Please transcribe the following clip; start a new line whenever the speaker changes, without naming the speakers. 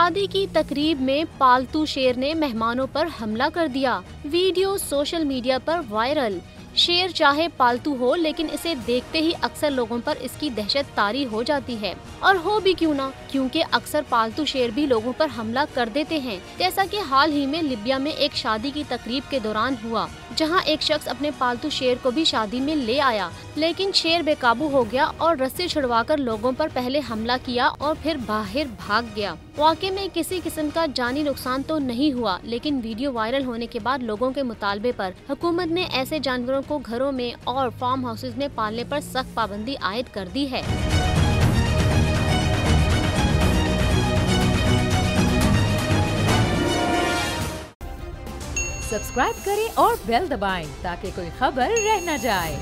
शादी की तकरीब में पालतू शेर ने मेहमानों पर हमला कर दिया। वीडियो सोशल मीडिया पर वायरल। शेर चाहे पालतू हो, लेकिन इसे देखते ही अक्सर लोगों पर इसकी दहशत तारी हो जाती है। और हो भी क्यों ना, क्योंकि अक्सर पालतू शेर भी लोगों पर हमला कर देते हैं। जैसा कि हाल ही में लिबिया में एक शादी की तकरीब के दौरान हुआ, जहां एक शख्स अपने पालतू शेर को भी शादी में ले आया, लेकिन शेर बेकाबू हो गया और रस्सी छुड़वाकर लोगों पर पहले हमला किया और फिर बाहर भाग गया। वाकई में किसी किस्म का जानी नुकसान तो नहीं हुआ, लेकिन वीडियो वायरल होने के बाद लोगों के मुतालबे पर हुकूमत ने ऐसे जानवरों को घरों में और फार्म हाउसेज में पालने पर सख्त पाबंदी आयद कर दी है।
सब्सक्राइब करें और बेल दबाएं ताकि कोई खबर रह न जाए।